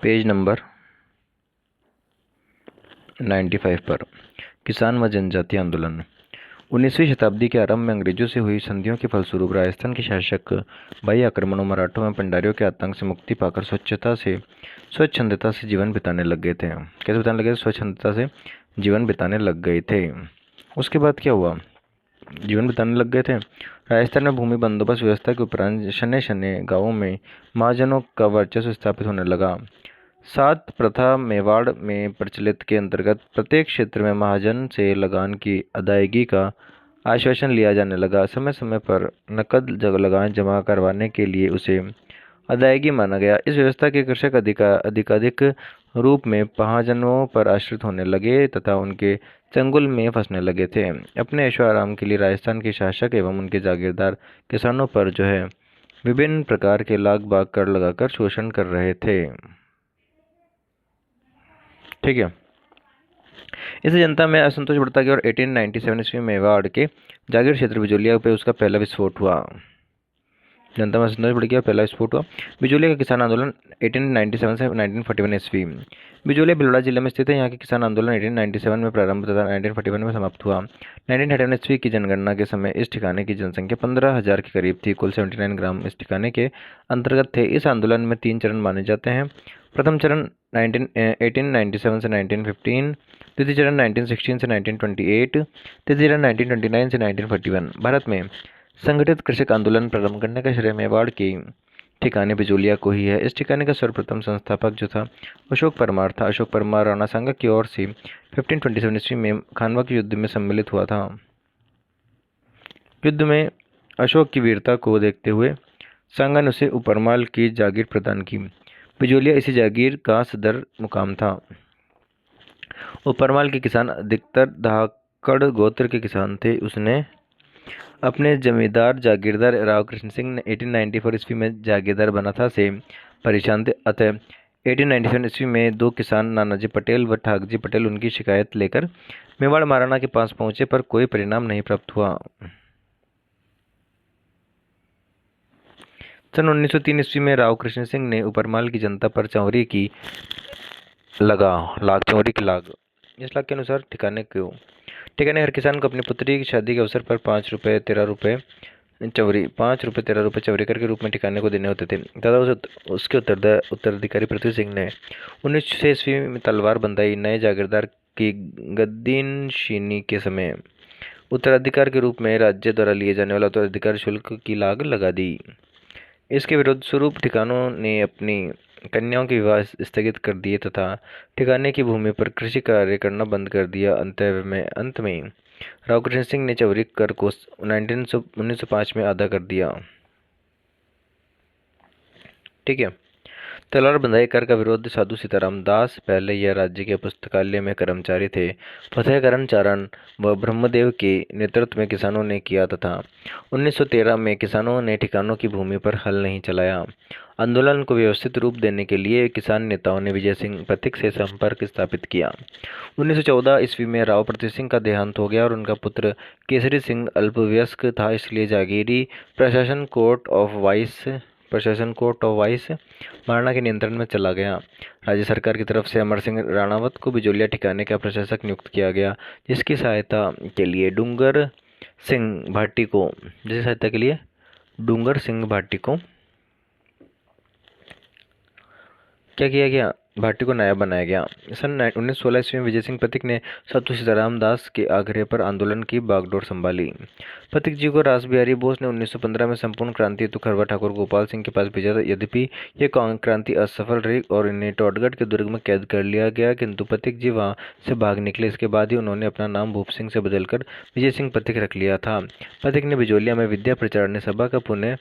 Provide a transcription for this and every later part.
Page number 95 पर किसान व जनजाति आंदोलन। 19वीं शताब्दी के आरंभ में अंग्रेजों से हुई संधियों के फलस्वरूप राजस्थान के शासक बाह्य आक्रमणों, मराठों एवं पंडारियों के आतंक से मुक्ति पाकर स्वच्छंदता से जीवन बिताने लग गए थे। कैसे बिताने लगे? स्वच्छंदता से जीवन बिताने लग गए थे। उसके बाद क्या हुआ? जीवन बिताने लग गए थे। राजस्थान में भूमि बंदोबस्त व्यवस्था के उपरांत शने शने गांवों में महाजनों का वर्चस्व स्थापित होने लगा। सात प्रथा मेवाड़ में प्रचलित के अंतर्गत प्रत्येक क्षेत्र में महाजन से लगान की अदायगी का आश्वासन लिया जाने लगा। समय समय पर नकद लगान जमा करवाने के लिए उसे अदायगी माना गया। इस व्यवस्था के कृषक अधिकाधिक रूप में महाजनों पर आश्रित होने लगे तथा उनके चंगुल में फंसने लगे थे। अपने ऐशो आराम के लिए राजस्थान के शासक एवं उनके जागीरदार किसानों पर विभिन्न प्रकार के लाग बाग कर लगाकर शोषण कर रहे थे। ठीक है। इससे जनता में असंतोष बढ़ता गया और 1897 ईस्वी में मेवाड़ के जागीर क्षेत्र बिजोलिया पे उसका पहला विस्फोट हुआ। जनता में असंतोष बढ़ गया, पहला विस्फोट हुआ। बिजोलिया का किसान आंदोलन 1897 से 1941 ईस्वी। बिजोलिया भिलवाड़ा जिले में स्थित है। यहाँ के किसान आंदोलन 1897 में प्रारंभ तथा 1941 में समाप्त हुआ। 1931 ईस्वी की जनगणना के समय इस ठिकाने की जनसंख्या 15,000 के करीब थी। कुल 79 ग्राम इस ठिकाने के अंतर्गत थे। इस आंदोलन में 3 चरण माने जाते हैं। प्रथम चरण 1897 से 1915, द्वितीय चरण 1916 से 1928, तृतीय चरण 1929 से 1941। भारत में संगठित कृषक आंदोलन प्रारंभ करने का श्रेय मेवाड़ के ठिकाने बिजोलिया को ही है। इस ठिकाने का सर्वप्रथम संस्थापक जो था अशोक परमार था। अशोक परमार राणा सांगा की ओर से 1527 ईस्वी में खानवा के युद्ध में सम्मिलित हुआ था। युद्ध में अशोक की वीरता को देखते हुए सांगा ने उसे उपरमाल की जागीर प्रदान की। बिजोलिया इसी जागीर का सदर मुकाम था। उपरमाल के किसान अधिकतर धाकड़ गोत्र के किसान थे। उसने अपने जमींदार जागीरदार राव कृष्ण सिंह ने 1894 ईस्वी में जागीरदार बना था से परेशान थे। अतः 1897 ईस्वी में 2 किसान नानाजी पटेल व ठाकजी पटेल उनकी शिकायत लेकर मेवाड़ महाराणा के पास पहुंचे, पर कोई परिणाम नहीं प्राप्त हुआ। सन 1903 ईस्वी में राव कृष्ण सिंह ने उपरमाल की जनता पर चौरी की लाग। इस लाग के अनुसार ठिकाने हर किसान को अपनी पुत्री की शादी के अवसर पर 5 रुपये 13 रुपये चौरी कर के रूप में ठिकाने को देने होते थे। दादा उसके उत्तराधिकारी पृथ्वी सिंह ने 1906 ईस्वी में तलवार बंधाई। नए जागीरदार की गद्दीनशीनी के समय उत्तराधिकार के रूप में राज्य द्वारा लिए जाने वाला उत्तराधिकार शुल्क की लाग लगा दी। इसके विरोध स्वरूप ठिकानों ने अपनी कन्याओं के विवाह स्थगित कर दिए तथा ठिकाने की भूमि पर कृषि कार्य करना बंद कर दिया। अंत में राव कृष्ण सिंह ने चौरी कर को 1905 में आधा कर दिया। ठीक है। तलवार बंधाई कर का विरोध साधु सीताराम दास, पहले यह राज्य के पुस्तकालय में कर्मचारी थे, फतेहकरण चारण व ब्रह्मदेव के नेतृत्व में किसानों ने किया तथा 1913 में किसानों ने ठिकानों की भूमि पर हल नहीं चलाया। आंदोलन को व्यवस्थित रूप देने के लिए किसान नेताओं ने विजय सिंह पथिक से संपर्क स्थापित किया। 1914 ईस्वी में राव पृथ्वी सिंह का देहांत हो गया और उनका पुत्र केसरी सिंह अल्पवयस्क था, इसलिए जागीरी प्रशासन कोर्ट ऑफ वाइस महाराणा के नियंत्रण में चला गया। राज्य सरकार की तरफ से अमर सिंह राणावत को बिजोलिया ठिकाने का प्रशासक नियुक्त किया गया, जिसकी सहायता के लिए डूंगर सिंह भाटी को नायब बनाया गया। सन 1916 ईस्वी में विजय सिंह पथिक ने साधु सीताराम दास के आग्रह पर आंदोलन की बागडोर संभाली। पथिक जी को रासबिहारी बोस ने 1915 में संपूर्ण क्रांति हेतु खरवा ठाकुर गोपाल सिंह के पास भेजा था। यद्यपि यह क्रांति असफल रही और इन्हें टोडगढ़ के दुर्ग में कैद कर लिया गया, किंतु पथिक जी वहां से भाग निकले। इसके बाद ही उन्होंने अपना नाम भूप सिंह से बदलकर विजय सिंह पथिक रख लिया था। पथिक ने बिजोलिया में विद्या प्रचारणी सभा का पुनः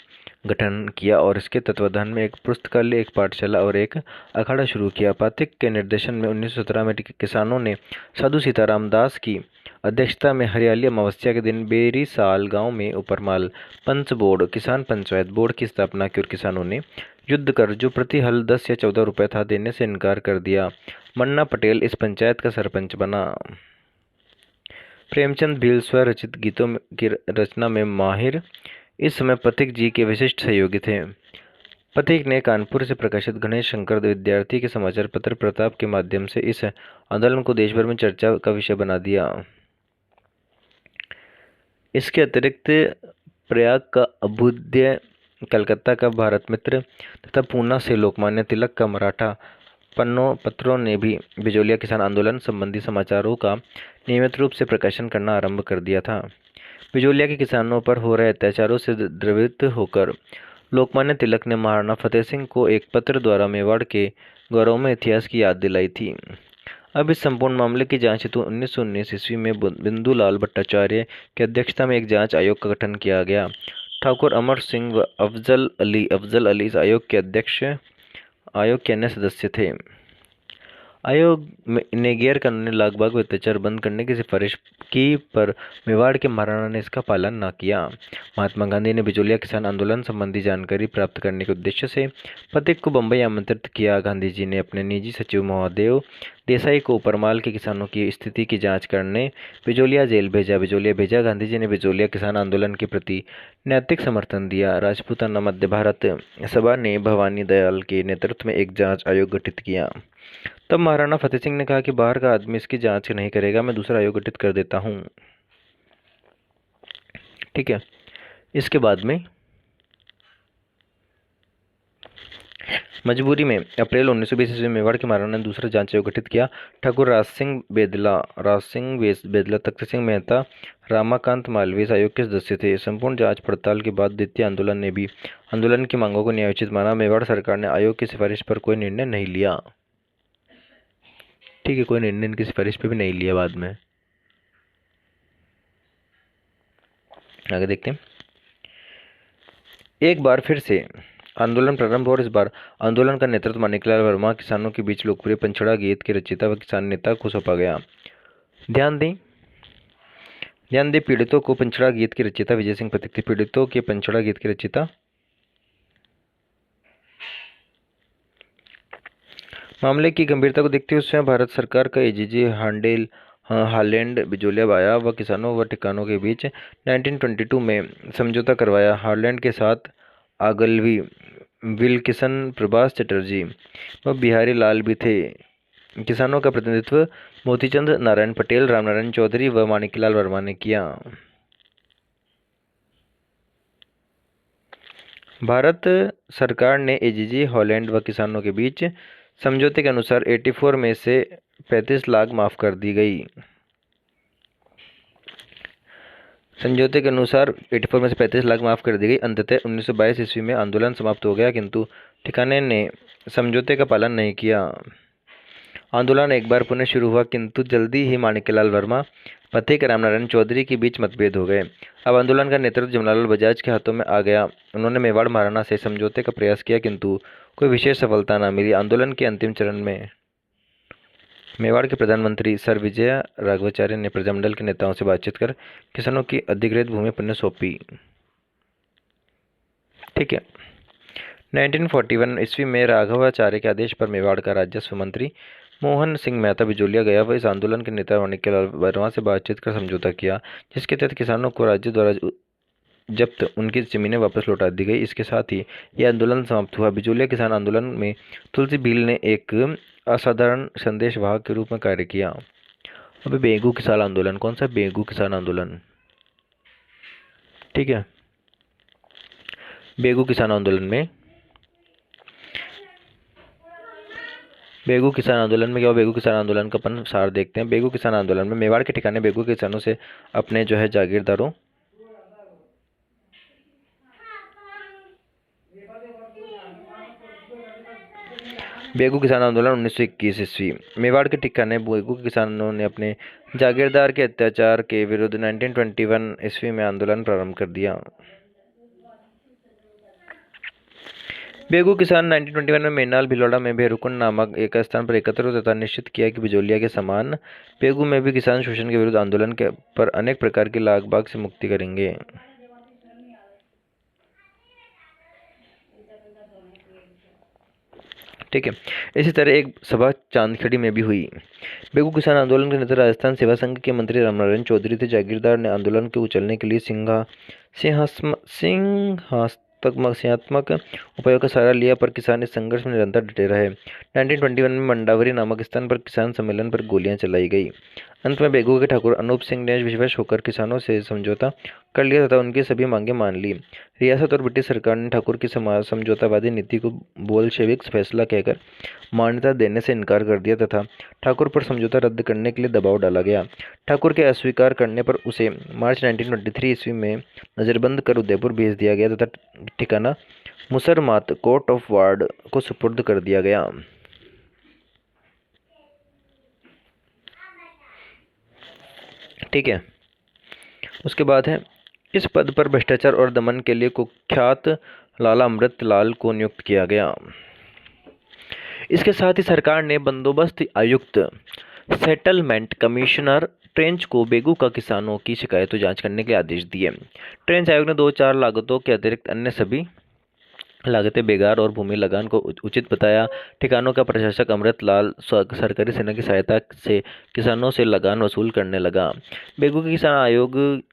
गठन किया और इसके तत्वाधान में एक पुस्तकालय, एक पाठशाला और एक अखाड़ा शुरू किया। पथिक के निर्देशन में 1917 में किसानों ने साधु सीताराम दास की अध्यक्षता में हरियाली अमावस्या के दिन बेरीसाल गांव में उपरमाल पंच बोर्ड किसान पंचायत बोर्ड की स्थापना की और किसानों ने युद्ध कर जो प्रति हल 10 या 14 रुपये था देने से इनकार कर दिया। मन्ना पटेल इस पंचायत का सरपंच बना। प्रेमचंद भील स्वरचित गीतों की रचना में माहिर इस समय पथिक जी के विशिष्ट सहयोगी थे। पथिक ने कानपुर से प्रकाशित गणेश शंकर विद्यार्थी के समाचार पत्र प्रताप के माध्यम से इस आंदोलन को देश भर में चर्चा का विषय बना दिया। इसके अतिरिक्त प्रयाग का अभ्युदय, कलकत्ता का भारत मित्र तथा पूना से लोकमान्य तिलक का मराठा पत्रों ने भी बिजोलिया किसान आंदोलन संबंधी समाचारों का नियमित रूप से प्रकाशन करना आरंभ कर दिया था। बिजोलिया के किसानों पर हो रहे अत्याचारों से द्रवित होकर लोकमान्य तिलक ने महाराणा फतेह सिंह को एक पत्र द्वारा मेवाड़ के गौरवमय इतिहास की याद दिलाई थी। अब इस संपूर्ण मामले की जांच हेतु 1919 ईस्वी में बिंदुलाल भट्टाचार्य की अध्यक्षता में एक जांच आयोग का गठन किया गया। ठाकुर अमर सिंह व अफजल अली इस आयोग के अन्य सदस्य थे। आयोग ने गैर कानूनी लागबाग व अत्याचार बंद करने की सिफारिश की, पर मेवाड़ के महाराणा ने इसका पालन न किया। महात्मा गांधी ने बिजोलिया किसान आंदोलन संबंधी जानकारी प्राप्त करने के उद्देश्य से पथिक को बंबई आमंत्रित किया। गांधी जी ने अपने निजी सचिव महादेव देसाई को परमाल के किसानों की स्थिति की जांच करने बिजोलिया जेल भेजा। बिजोलिया भेजा गांधी जी ने बिजोलिया किसान आंदोलन के प्रति नैतिक समर्थन दिया। राजपूताना मध्य भारत सभा ने भवानी दयाल के नेतृत्व में एक जांच आयोग गठित किया। तब महाराणा फतेह सिंह ने कहा कि बाहर का आदमी इसकी जांच नहीं करेगा, मैं दूसरा आयोग गठित कर देता हूं। ठीक है। इसके बाद में मजबूरी में अप्रैल 1920 ईस्वी में मेवाड़ के महाराणा ने दूसरा जांच आयोग गठित किया। ठाकुर राज सिंह बेदला, तख्त सिंह मेहता, रामाकांत मालवीय इस आयोग के सदस्य थे। संपूर्ण जांच पड़ताल के बाद द्वितीय आंदोलन ने भी आंदोलन की मांगों को न्यायोचित माना। मेवाड़ सरकार ने आयोग की सिफारिश पर कोई निर्णय नहीं लिया। ठीक है, कोई निर्णय इनकी सिफारिश पे भी नहीं लिया बाद में। आगे देखते हैं। एक बार फिर से आंदोलन प्रारंभ हुआ और इस बार आंदोलन का नेतृत्व माणिकलाल वर्मा, किसानों के बीच लोकप्रिय पंचड़ा गीत के रचयिता व किसान नेता को सौंपा गया। ध्यान दें पीड़ितों को पंचड़ा गीत के रचयिता विजय सिंह पथिक थे। पीड़ितों के पंचड़ा गीत के रचयिता मामले की गंभीरता को देखते हुए स्वयं भारत सरकार का एजीजी हालैंड बिजोलिया आया व किसानों व ठिकानों के बीच 1922 में समझौता करवाया। हालैंड के साथ आगलवी, विल्किसन, प्रभास चटर्जी व बिहारी लाल भी थे। किसानों का प्रतिनिधित्व मोतीचंद नारायण पटेल, रामनारायण चौधरी व माणिकलाल वर्मा ने किया। भारत सरकार ने एजीजी हॉलैंड व किसानों के बीच समझौते के अनुसार 84 में से 35 लाख माफ कर दी गई। समझौते के अनुसार 84 में से 35 लाख माफ कर दी गई। अंततः 1922 ईस्वी में आंदोलन समाप्त हो गया, किंतु ठिकाने ने समझौते का पालन नहीं किया। आंदोलन एक बार पुनः शुरू हुआ, किंतु जल्दी ही माणिकलाल वर्मा, पथिक, रामनारायण चौधरी के बीच मतभेद हो गए। अब आंदोलन का नेतृत्व जमनालाल बजाज के हाथों में आ गया। उन्होंने मेवाड़ महाराणा से समझौते का प्रयास किया, किंतु कोई विशेष सफलता न मिली। आंदोलन के अंतिम चरण में मेवाड़ के प्रधानमंत्री सर विजय राघवाचार्य ने प्रजामंडल के नेताओं से बातचीत कर किसानों की अधिग्रहित भूमि पुनः सौंपी। ठीक है। 1941 ईस्वी में राघवाचार्य के आदेश पर मेवाड़ का राजस्व मंत्री मोहन सिंह मेहता बिजोलिया गया व इस आंदोलन के नेता माणिकलाल वर्मा से बातचीत कर समझौता किया, जिसके तहत किसानों को राज्य द्वारा जब्त उनकी जमीनें वापस लौटा दी गई। इसके साथ ही यह आंदोलन समाप्त हुआ। बिजोलिया किसान आंदोलन में तुलसी भील ने एक असाधारण संदेशवाहक के रूप में कार्य किया। अब बेगू किसान आंदोलन, कौन सा? बेगू किसान आंदोलन। ठीक है। बेगू किसान आंदोलन में क्या हुआ? बेगू किसान आंदोलन का अपन सार देखते हैं। बेगू किसान आंदोलन में मेवाड़ के ठिकाने बेगू के किसानों से अपने जो है जागीरदारों बेगू किसान आंदोलन 1921 ईस्वी। मेवाड़ के ठिकाने बेगू के किसानों ने अपने जागीरदार के अत्याचार के विरुद्ध 1921 ईस्वी में आंदोलन प्रारंभ कर दिया। बेगू किसान 1921 में मेनाल भिलौड़ा में भेरुकुंड नामक एक स्थान पर एकत्र हुए तथा निश्चित किया कि बिजोलिया के समान बेगू में भी किसान शोषण के विरुद्ध आंदोलन के पर अनेक प्रकार की लागबाग से मुक्ति करेंगे। ठीक है। इसी तरह एक सभा चांदखेड़ी में भी हुई। बेगू किसान आंदोलन के नेता राजस्थान सेवा संघ के मंत्री रामनारायण चौधरी थे। जागीरदार ने आंदोलन के उछलने के लिए समस्यात्मक उपायों का सहारा लिया, पर किसान इस संघर्ष में निरंतर डटे रहे। 1921 में मंडावरी नामक स्थान पर किसान सम्मेलन पर गोलियां चलाई गई। अंत में बेगू के ठाकुर अनूप सिंह ने विवश होकर किसानों से समझौता कर लिया तथा उनकी सभी मांगें मान ली। रियासत और ब्रिटिश सरकार ने ठाकुर की समझौतावादी नीति को बोल्शेविक फैसला कहकर मान्यता देने से इनकार कर दिया तथा ठाकुर पर समझौता रद्द करने के लिए दबाव डाला गया। ठाकुर के अस्वीकार करने पर उसे मार्च 1923 ईस्वी में नजरबंद कर उदयपुर भेज दिया गया तथा ठिकाना मुसरमात कोर्ट ऑफ वार्ड को सुपुर्द कर दिया गया। ठीक है, उसके बाद है, इस पद पर भ्रष्टाचार और दमन के लिए कुख्यात लाला अमृतलाल को नियुक्त किया गया। इसके साथ ही सरकार ने बंदोबस्त आयुक्त सेटलमेंट कमिश्नर ट्रेंच को बेगू का किसानों की शिकायतों जांच करने के आदेश दिए। ट्रेंच आयोग ने 2-4 लागतों के अतिरिक्त अन्य सभी लागतें बेगार और भूमि लगान को उचित बताया। ठिकानों का प्रशासक अमृतलाल सरकारी सेना की सहायता से किसानों से लगान वसूल करने लगा। बेगू के किसान आयोग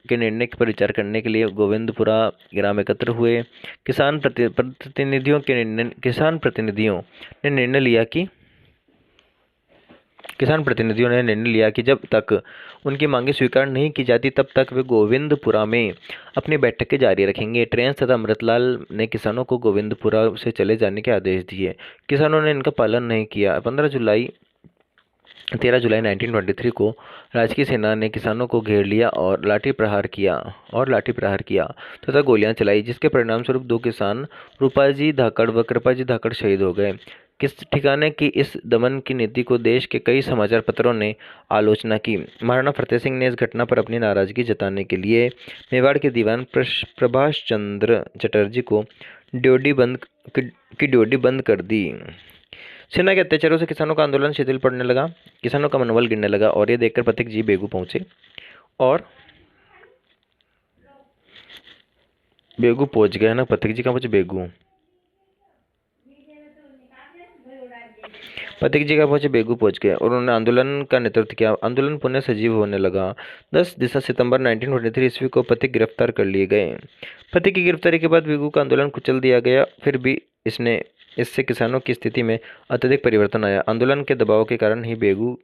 के निर्णय पर विचार करने के लिए गोविंदपुरा ग्राम एकत्र हुए। किसान प्रतिनिधियों ने निर्णय लिया कि जब तक उनकी मांगें स्वीकार नहीं की जाती तब तक वे गोविंदपुरा में अपनी बैठकें जारी रखेंगे। ट्रेंच तथा अमृतलाल ने किसानों को गोविंदपुरा से चले जाने के आदेश दिए। किसानों ने इनका पालन नहीं किया। 13 जुलाई 1923 को राजकीय सेना ने किसानों को घेर लिया और लाठी प्रहार किया तथा गोलियां चलाई, जिसके परिणाम स्वरूप 2 किसान रूपाजी धाकड़ व कृपाजी धाकड़ शहीद हो गए। किस ठिकाने की इस दमन की नीति को देश के कई समाचार पत्रों ने आलोचना की। महाराणा फतेह सिंह ने इस घटना पर अपनी नाराजगी जताने के लिए मेवाड़ के दीवान प्रभाष चंद्र चटर्जी को ड्योढ़ी बंद कर दी। सेना के अत्याचारों से किसानों का आंदोलन शिथिल पड़ने लगा, किसानों का मनोबल गिरने लगा और ये देखकर पथिक जी बेगू पहुंचे और बेगू पहुंच गए ना, पथिक जी कहाँ पहुंचे, बेगू बेगू पहुंच गए और उन्होंने आंदोलन का नेतृत्व किया। आंदोलन पुनः सजीव होने लगा। 10 सितंबर 1923 ईस्वी को पथिक गिरफ्तार कर लिए गए। पथिक की गिरफ्तारी के बाद बेगू का आंदोलन कुचल दिया गया। फिर भी इससे किसानों की स्थिति में अत्यधिक परिवर्तन आया। आंदोलन के दबाव के कारण ही बेगू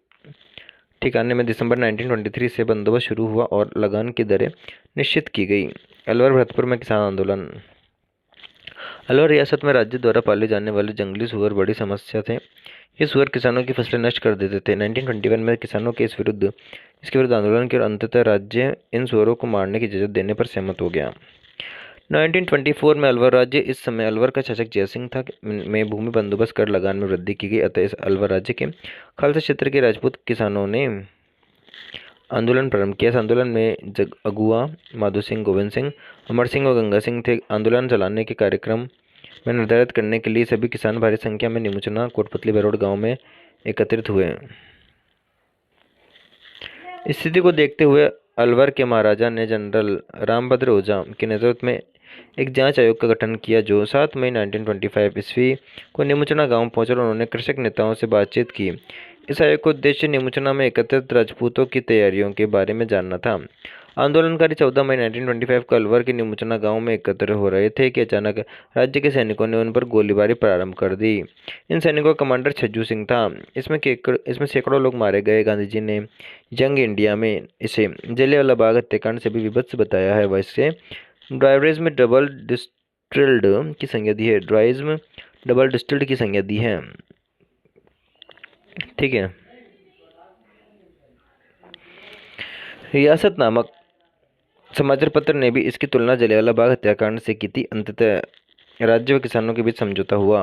ठिकाने में दिसंबर 1923 से बंदोबस्त शुरू हुआ और लगान की दरें निश्चित की गई। अलवर भरतपुर में किसान आंदोलन। अलवर रियासत में राज्य द्वारा पाले जाने वाले जंगली सुअर बड़ी समस्या थे। ये सुअर किसानों की फसलें नष्ट कर देते थे। 1921 में किसानों के इसके विरुद्ध आंदोलन किया और अंततः राज्य इन सुअरों को मारने की इजाजत देने पर सहमत हो गया। 1924 में अलवर राज्य, इस समय अलवर का शासक जयसिंह था, में भूमि बंदोबस्त कर लगान में वृद्धि की गई। अतः इस अलवर राज्य के खालसा क्षेत्र के राजपूत किसानों ने आंदोलन प्रारंभ किया। इस आंदोलन में अगुआ माधो सिंह, गोविंद सिंह, अमर सिंह और गंगा सिंह थे। आंदोलन चलाने के कार्यक्रम में निर्धारित करने के लिए सभी किसान भारी संख्या में निमुचना कोटपतली बरौड़ गांव में एकत्रित हुए। स्थिति को देखते हुए अलवर के महाराजा ने जनरल रामभद्र ओझा के नेतृत्व में एक जांच आयोग का गठन किया, जो 7 मई 1925 ईस्वी को निमुचना गांव पहुंचा और उन्होंने कृषक नेताओं से बातचीत की। इस आयोग का उद्देश्य निमुचना में एकत्रित राजपूतों की तैयारियों के बारे में जानना था। आंदोलनकारी 14 मई 1925 को अलवर के निमुचना गांव में एकत्र हो रहे थे कि अचानक राज्य के सैनिकों ने उन पर गोलीबारी प्रारंभ कर दी। इन सैनिकों का कमांडर छज्जू सिंह था। इसमें सैकड़ों लोग मारे गए। गांधी जी ने यंग इंडिया में इसे जलियांवाला बाग हत्याकांड से भी विभत्स बताया है। वैसे ड्राइवरेज में डबल डिस्टिल्ड की संज्ञा दी है। ठीक है, रियासत नामक समाचार पत्र ने भी इसकी तुलना जलियांवाला बाग हत्याकांड से की थी। अंततः राज्य व किसानों के बीच समझौता हुआ।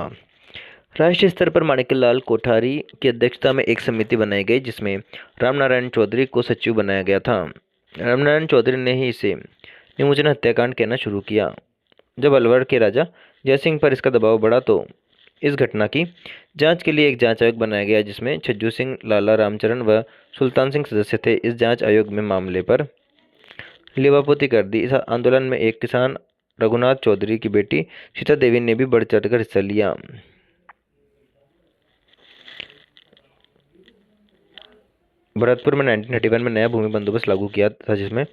राष्ट्रीय स्तर पर माणिक्यलाल कोठारी की अध्यक्षता में एक समिति बनाई गई, जिसमें रामनारायण चौधरी को सचिव बनाया गया था। रामनारायण चौधरी ने ही इसे निमुचना हत्याकांड कहना शुरू किया। जब अलवर के राजा जयसिंह पर इसका दबाव बढ़ा तो इस घटना की जांच के लिए एक जांच आयोग बनाया गया, जिसमें छज्जू सिंह, लाला रामचरण व सुल्तान सिंह सदस्य थे। इस जांच आयोग में मामले पर लिवापोती कर दी। इस आंदोलन में एक किसान रघुनाथ चौधरी की बेटी सीता देवी ने भी बढ़ चढ़कर हिस्सा लिया। भरतपुर में 1931 में नया भूमि बंदोबस्त लागू किया था, जिसमें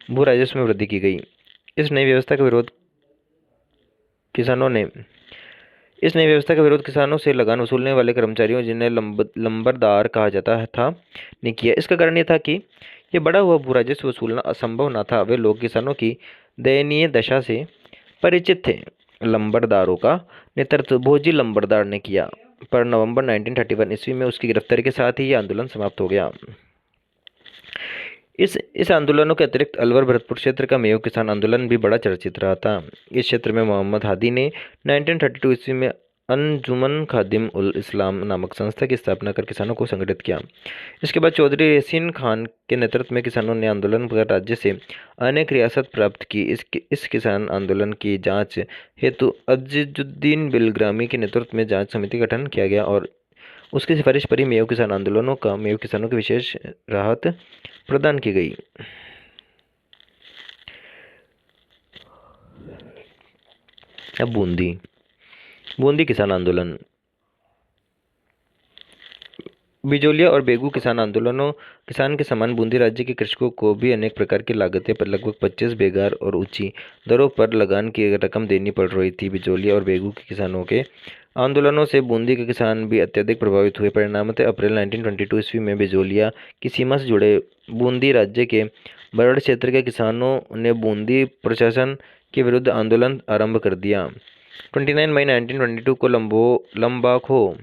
भू राजस्व में वृद्धि की गई। इस नई व्यवस्था का विरोध किसानों ने इस नई व्यवस्था का विरोध किसानों से लगान वसूलने वाले कर्मचारियों, जिन्हें लंबरदार कहा जाता था, ने किया। इसका कारण यह था कि ये बढ़ा हुआ भू राजस्व वसूलना असंभव न था। वे लोग किसानों की दयनीय दशा से परिचित थे। लंबरदारों का नेतृत्व भोजी लंबरदार ने किया, पर नवंबर 1931 ईस्वी में उसकी गिरफ्तारी के साथ ही यह आंदोलन समाप्त हो गया। इस आंदोलनों के अतिरिक्त अलवर भरतपुर क्षेत्र का मेयो किसान आंदोलन भी बड़ा चर्चित रहा था। इस क्षेत्र में मोहम्मद हादी ने 1932 ईस्वी में अंजुमन खादिम उल इस्लाम नामक संस्था की स्थापना कर किसानों को संगठित किया। इसके बाद चौधरी यासीन खान के नेतृत्व में किसानों ने आंदोलन कर राज्य से अनेक रियासत प्राप्त की। इस किसान आंदोलन की जांच हेतु अजीजुद्दीन बिलग्रामी के नेतृत्व में जांच समिति का गठन किया गया और उसकी सिफारिश पर ही मेयो किसानों की विशेष राहत प्रदान की गई। अब बूंदी किसान आंदोलन। बिजोलिया और बेगू किसान आंदोलनों किसान के समान बूंदी राज्य के कृषकों को भी अनेक प्रकार की लागतें पर लगभग 25 बेगार और ऊंची दरों पर लगान की रकम देनी पड़ रही थी। बिजोलिया और बेगू के किसानों के आंदोलनों से बूंदी के किसान भी अत्यधिक प्रभावित हुए। परिणामतः अप्रैल 1922 ईस्वी में बिजोलिया की सीमा से जुड़े बूंदी राज्य के बरड़ क्षेत्र के किसानों ने बूंदी प्रशासन के विरुद्ध आंदोलन आरंभ कर दिया। 29 मई 1922 को लंबाखो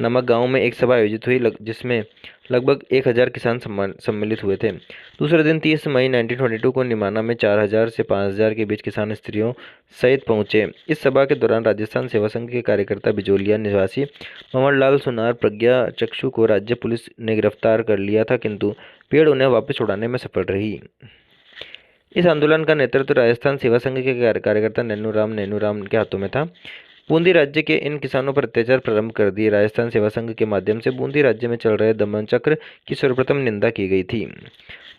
नामक गांव में एक सभा आयोजित हुई, जिसमें लगभग 1000 किसान सम्मिलित हुए थे। दूसरे दिन 30 मई 1922 को निमाना में 4000 से 5000 के बीच किसान स्त्रियों सहित पहुंचे। इस सभा के दौरान राजस्थान सेवा संघ के कार्यकर्ता बिजोलिया निवासी भंवरलाल सुनार प्रज्ञा चक्षु को राज्य पुलिस ने गिरफ्तार कर लिया था, किंतु भीड़ उन्हें वापस छुड़ाने में सफल रही। इस आंदोलन का नेतृत्व राजस्थान सेवा संघ के कार्यकर्ता नैनूराम के हाथों में था। बूंदी राज्य के इन किसानों पर अत्याचार प्रारंभ कर दिए। राजस्थान सेवा संघ के माध्यम से बूंदी राज्य में चल रहे दमन चक्र की सर्वप्रथम निंदा की गई थी।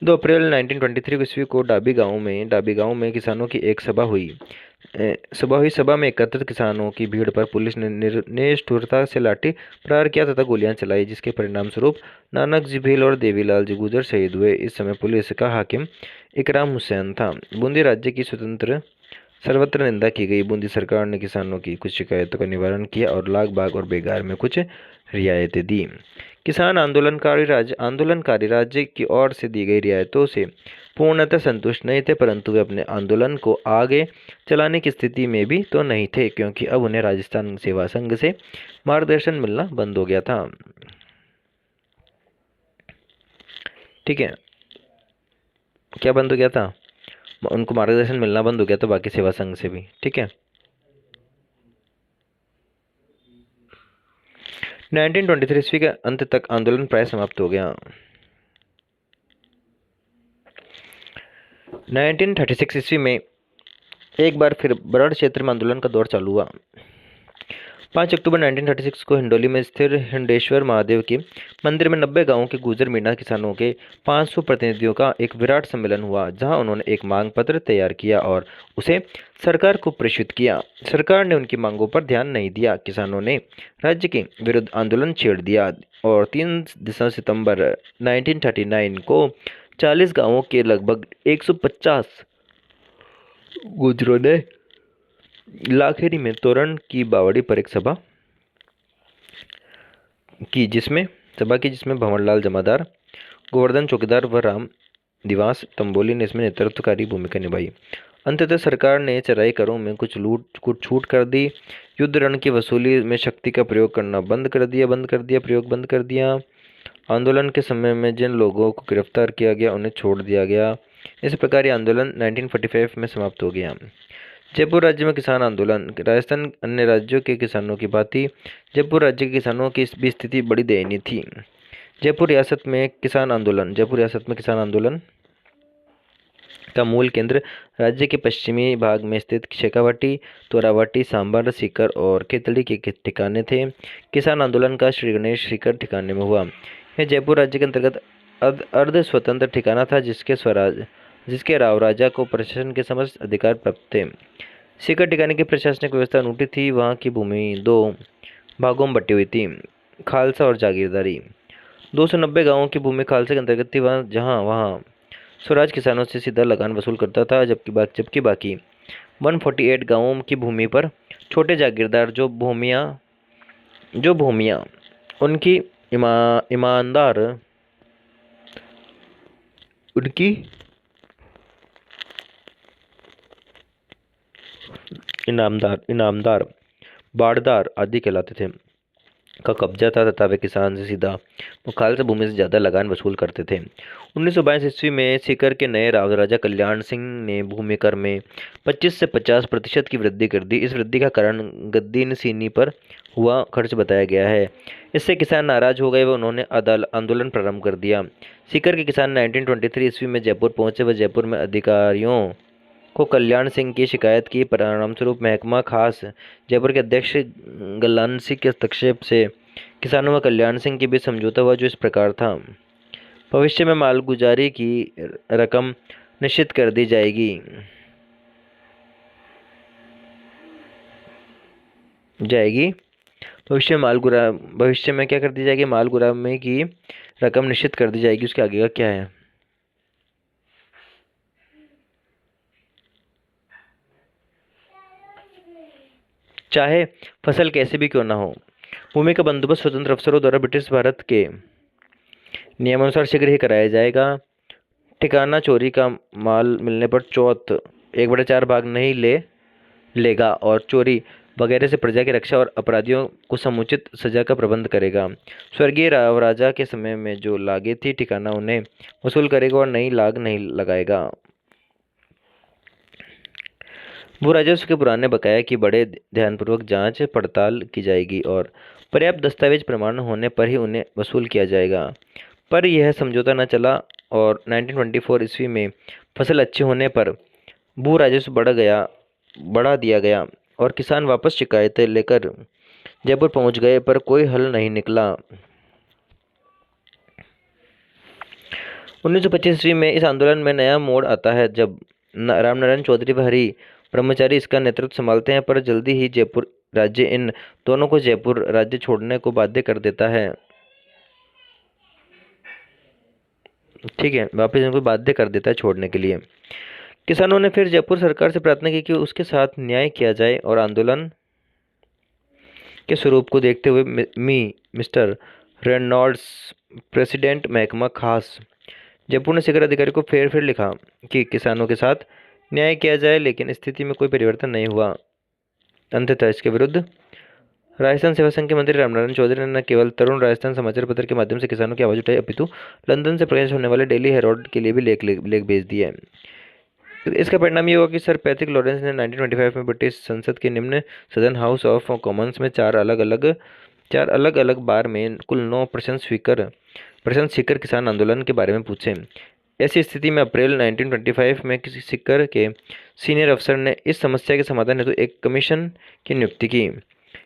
2 अप्रैल 1923 ईस्वी को डाबी गांव में किसानों की एक सभा हुई। सभा में एकत्रित किसानों की भीड़ पर पुलिस ने निष्ठुरता से लाठी प्रहार किया तथा गोलियां चलाई, जिसके परिणाम स्वरूप नानक जी भील और देवीलाल जी गुजर शहीद हुए। इस समय पुलिस का हाकिम इकराम हुसैन था। बूंदी राज्य की सर्वत्र निंदा की गई। बूंदी सरकार ने किसानों की कुछ शिकायतों का निवारण किया और लाख बाग और बेगार में कुछ रियायतें दी। किसान आंदोलनकारी राज्य की ओर से दी गई रियायतों से पूर्णतः संतुष्ट नहीं थे, परंतु वे अपने आंदोलन को आगे चलाने की स्थिति में भी तो नहीं थे, क्योंकि अब उन्हें राजस्थान सेवा संघ से मार्गदर्शन मिलना बंद हो गया था। ठीक है, क्या बंद हो गया था? उनको मार्गदर्शन मिलना बंद हो गया था बाकी सेवा संघ से भी। ठीक है, 1923 ईस्वी के अंत तक आंदोलन प्राय समाप्त हो गया। 1936 ईस्वी में एक बार फिर बरड़ क्षेत्र में आंदोलन का दौर चालू हुआ। 5 अक्टूबर 1936 को हिंडोली में स्थिर हिंडेश्वर महादेव के मंदिर में 90 गांवों के गुर्जर मीणा किसानों के 500 प्रतिनिधियों का एक विराट सम्मेलन हुआ, जहां उन्होंने एक मांग पत्र तैयार किया और उसे सरकार को प्रेषित किया। सरकार ने उनकी मांगों पर ध्यान नहीं दिया। किसानों ने राज्य के विरुद्ध आंदोलन छेड़ दिया और 3 सितंबर 1939 को 40 गाँवों के लगभग 150 गुर्जरों ने लाखेरी में तोरण की बावड़ी पर एक सभा की, जिसमें भंवरलाल जमादार, गोवर्धन चौकीदार व राम निवास तंबोली ने इसमें नेतृत्वकारी भूमिका निभाई। अंततः सरकार ने चराई करों में कुछ छूट कर दी। युद्ध ऋण की वसूली में शक्ति का प्रयोग करना बंद कर दिया। आंदोलन के समय में जिन लोगों को गिरफ्तार किया गया उन्हें छोड़ दिया गया। इस प्रकार यह आंदोलन 1945 में समाप्त हो गया। जयपुर राज्य में किसान आंदोलन। राजस्थान अन्य राज्यों के किसानों की भांति जयपुर राज्य के किसानों की भी स्थिति बड़ी दयनीय थी। जयपुर रियासत में किसान आंदोलन का मूल केंद्र राज्य के पश्चिमी भाग में स्थित शेखावाटी, तोरावाटी, सांबर, सीकर और खेतड़ी के ठिकाने थे। किसान आंदोलन का श्री गणेश सीकर ठिकाने में हुआ। यह जयपुर राज्य के अंतर्गत अर्ध स्वतंत्र ठिकाना था, जिसके राव राजा को प्रशासन के समस्त अधिकार प्राप्त थे। सीकर ठिकाने की प्रशासनिक व्यवस्था अनूठी थी। वहाँ की भूमि 2 भागों में बटी हुई थी, खालसा और जागीरदारी। 290 गांवों की भूमि खालसा के अंतर्गत थी, वहाँ स्वराज किसानों से सीधा लगान वसूल करता था, जबकि बाकी 148 गांवों की भूमि पर छोटे जागीरदार जो भूमियां उनकी ईमानदार उनकी इनामदार बाड़दार आदि कहलाते थे का कब्जा था तथा वे किसान से सीधा मुखालसा भूमि से ज्यादा लगान वसूल करते थे। 1922 ईस्वी में सीकर के नए राजा कल्याण सिंह ने भूमि कर में 25 से 50% की वृद्धि कर दी। इस वृद्धि का कारण गद्दी नशीनी पर हुआ खर्च बताया गया है। इससे किसान नाराज हो गए व उन्होंने आंदोलन प्रारंभ कर दिया। सीकर के किसान 1923 ईस्वी में जयपुर पहुंचे व जयपुर में अधिकारियों को कल्याण सिंह की शिकायत की परिणामस्वरूप महकमा खास जयपुर के अध्यक्ष गलानसी के हस्तक्षेप से किसानों व कल्याण सिंह के बीच समझौता हुआ, जो इस प्रकार था। भविष्य में मालगुजारी की रकम निश्चित कर दी जाएगी। भविष्य में क्या कर दी जाएगी? मालगुजारी की रकम निश्चित कर दी जाएगी। उसके आगे का क्या है? चाहे फसल कैसे भी क्यों न हो, भूमि का बंदोबस्त स्वतंत्र अफसरों द्वारा ब्रिटिश भारत के नियमानुसार शीघ्र ही कराया जाएगा। ठिकाना चोरी का माल मिलने पर चौथ 1/4 भाग नहीं लेगा और चोरी वगैरह से प्रजा की रक्षा और अपराधियों को समुचित सजा का प्रबंध करेगा। स्वर्गीय राजा के समय में जो लागें थी ठिकाना उन्हें वसूल करेगा और नई लाग नहीं लगाएगा। भू राजस्व के पुराने बकाया की बड़े ध्यानपूर्वक जांच पड़ताल की जाएगी और पर्याप्त दस्तावेज प्रमाण होने पर ही उन्हें वसूल किया जाएगा। पर यह समझौता न चला और 1924 ईस्वी में फसल अच्छे होने पर भू राजस्व बढ़ा दिया गया और किसान वापस शिकायतें लेकर जयपुर पहुंच गए, पर कोई हल नहीं निकला। 1925 ईस्वी में इस आंदोलन में नया मोड़ आता है जब रामनारायण चौधरी व हरि ब्रह्मचारी इसका नेतृत्व संभालते हैं, पर जल्दी ही जयपुर राज्य इन दोनों को जयपुर राज्य छोड़ने को बाध्य कर देता है। ठीक है, वापस इनको बाध्य कर देता है छोड़ने के लिए। किसानों ने फिर जयपुर सरकार से प्रार्थना की कि उसके साथ न्याय किया जाए और आंदोलन के स्वरूप को देखते हुए मिस्टर रेनॉल्ड्स, प्रेसिडेंट महकमा खास जयपुर ने शिखर अधिकारी को फिर लिखा कि किसानों के साथ न्याय किया जाए, लेकिन स्थिति में कोई परिवर्तन नहीं हुआ। अंततः इसके विरुद्ध राजस्थान सेवा संघ के मंत्री रामनारायण चौधरी ने न केवल तरुण राजस्थान समाचार पत्र के माध्यम से किसानों की आवाज उठाई, अपितु लंदन से प्रकाशित होने वाले डेली हेराल्ड के लिए भी लेख भेज दिए। तो इसका परिणाम ये हुआ कि सर पैट्रिक लॉरेंस ने 1925 में ब्रिटिश संसद के निम्न सदन हाउस ऑफ कॉमन्स में चार अलग अलग बार में कुल 9 प्रश्न सीकर किसान आंदोलन के बारे में पूछे। ऐसी स्थिति में अप्रैल 1925 में किसी सीकर के सीनियर अफसर ने इस समस्या के समाधान हेतु एक कमीशन की नियुक्ति की।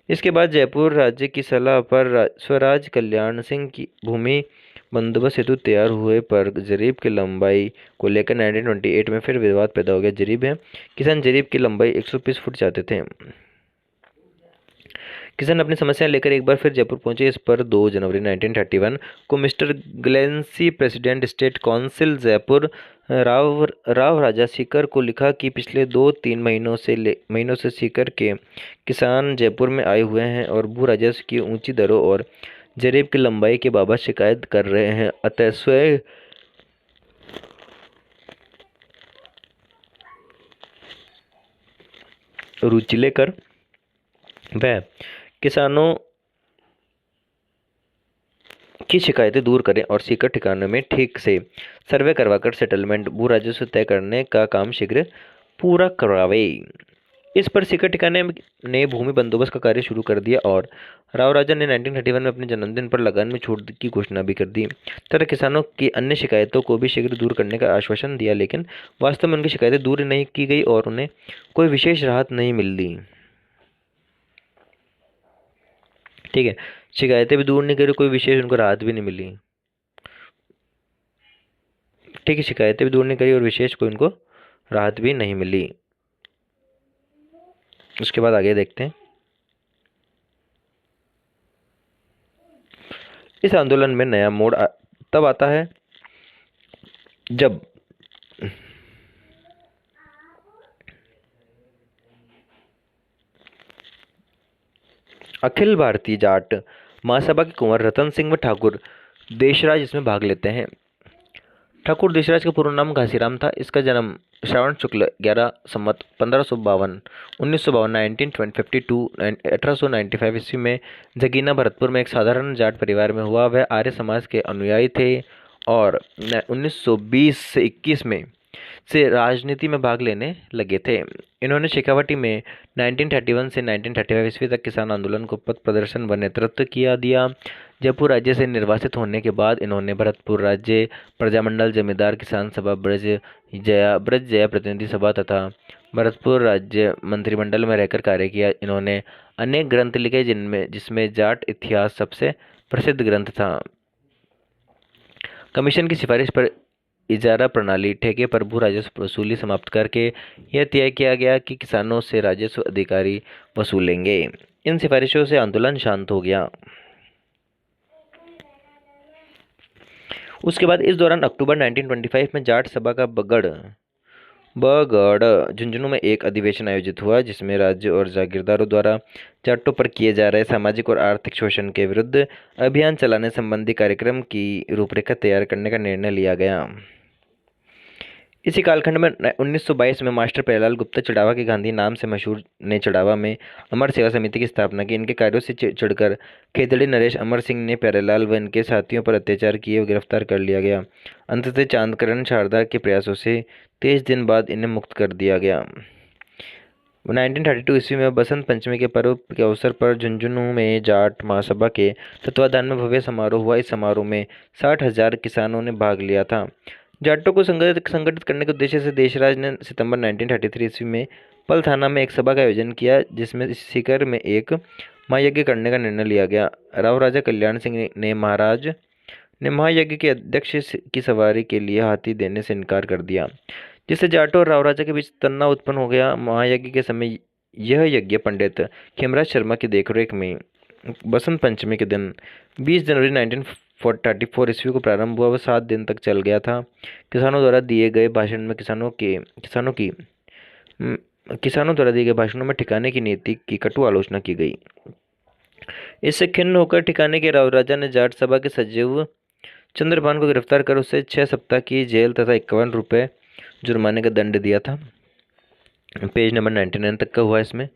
इसके बाद जयपुर राज्य की सलाह पर स्वराज कल्याण सिंह की भूमि बंदोबस्त हेतु तैयार हुए, पर जरीब की लंबाई को लेकर 1928 में फिर विवाद पैदा हो गया। जरीब है, किसान जरीब की लंबाई 120 फुट चाहते थे। किसान अपनी समस्या लेकर एक बार फिर जयपुर पहुंचे। इस पर 2 जनवरी 1931 को mister Glancy, president state council Jaipur, Rao Raja Sikar को लिखा कि पिछले 2-3 महीनों से सीकर के किसान जयपुर में आए हुए हैं और भू राजस्व की ऊंची दरों और जरीब की लंबाई के बाबत शिकायत कर रहे हैं। अतः स्वयं रुचि लेकर वह किसानों की शिकायतें दूर करें और सीकर ठिकानों में ठीक से सर्वे करवाकर सेटलमेंट भू राजस्व तय करने का काम शीघ्र पूरा करवावे। इस पर सीकर ठिकाने ने भूमि बंदोबस्त का कार्य शुरू कर दिया और राव राजा ने 1931 में अपने जन्मदिन पर लगान में छूट की घोषणा भी कर दी तथा किसानों की अन्य शिकायतों को भी शीघ्र दूर करने का आश्वासन दिया, लेकिन वास्तव में उनकी शिकायतें दूर नहीं की गई और उन्हें कोई विशेष राहत नहीं मिली। ठीक है, शिकायतें भी दूर नहीं करी, कोई विशेष उनको राहत भी नहीं मिली। ठीक है, शिकायतें भी दूर नहीं करी और विशेष कोई उनको राहत भी नहीं मिली। उसके बाद आगे देखते हैं। इस आंदोलन में नया मोड़ तब आता है जब अखिल भारतीय जाट महासभा के कुंवर रतन सिंह व ठाकुर देशराज इसमें भाग लेते हैं। ठाकुर देशराज का पूर्ण नाम घासीराम था। इसका जन्म श्रावण शुक्ल 11 संवत 1552 1952 1952 1895 ईस्वी में जगीना भरतपुर में एक साधारण जाट परिवार में हुआ। वह आर्य समाज के अनुयायी थे और 1920 से 21 में से राजनीति में भाग लेने लगे थे। इन्होंने शेखावाटी में 1931 से 1935 ईस्वी तक किसान आंदोलन को पथ प्रदर्शन व नेतृत्व दिया। जयपुर राज्य से निर्वासित होने के बाद इन्होंने भरतपुर राज्य प्रजामंडल, जमींदार किसान सभा, ब्रज जया प्रतिनिधि सभा तथा भरतपुर राज्य मंत्रिमंडल में रहकर कार्य किया। इन्होंने अनेक ग्रंथ लिखे जिसमें जाट इतिहास सबसे प्रसिद्ध ग्रंथ था। कमीशन की सिफारिश पर इजारा प्रणाली ठेके पर भू राजस्व वसूली समाप्त करके यह तय किया गया कि किसानों से राजस्व अधिकारी वसूलेंगे। इन सिफारिशों से आंदोलन शांत हो गया। उसके बाद इस दौरान अक्टूबर 1925 में जाट सभा का बगड़ झुंझुनू में एक अधिवेशन आयोजित हुआ, जिसमें राज्य और जागीरदारों द्वारा जाटों पर किए जा रहे सामाजिक और आर्थिक शोषण के विरुद्ध अभियान चलाने संबंधी कार्यक्रम की रूपरेखा तैयार करने का निर्णय लिया गया। इसी कालखंड में 1922 में मास्टर प्यारेलाल गुप्ता चढ़ावा के गांधी नाम से मशहूर ने चढ़ावा में अमर सेवा समिति की स्थापना की। इनके कार्यों से चिढ़कर खेतड़ी नरेश अमर सिंह ने प्यारेलाल व इनके साथियों पर अत्याचार किए, गिरफ्तार कर लिया गया। अंततः चांदकरण शारदा के प्रयासों से 23 दिन बाद इन्हें मुक्त कर दिया गया। 1932 ईस्वी में बसंत पंचमी के पर्व के अवसर पर झुंझुनू में जाट महासभा के तत्वाधान में भव्य समारोह हुआ। इस समारोह में 60,000 किसानों ने भाग लिया था। जाटों को संगठित करने के उद्देश्य से देशराज ने सितंबर 1933 ईस्वी में पलथाना में एक सभा का आयोजन किया, जिसमें सीकर में एक महायज्ञ करने का निर्णय लिया गया। राव राजा कल्याण सिंह ने महायज्ञ के अध्यक्ष की सवारी के लिए हाथी देने से इनकार कर दिया, जिससे जाटों और राव राजा के बीच तनाव उत्पन्न हो गया। महायज्ञ के समय यह यज्ञ पंडित खेमराज शर्मा की देखरेख में बसंत पंचमी के दिन 20 जनवरी 1934 ईस्वी को प्रारंभ हुआ। वह 7 दिन तक चल गया था। किसानों द्वारा दिए गए भाषणों में ठिकाने की नीति की कटु आलोचना की गई। इससे खिन्न होकर ठिकाने के राव राजा ने जाट सभा के सचिव चंद्रभान को गिरफ्तार कर उसे 6 सप्ताह की जेल तथा 51 रुपये जुर्माने का दंड दिया था। पेज नंबर 99 तक का हुआ इसमें।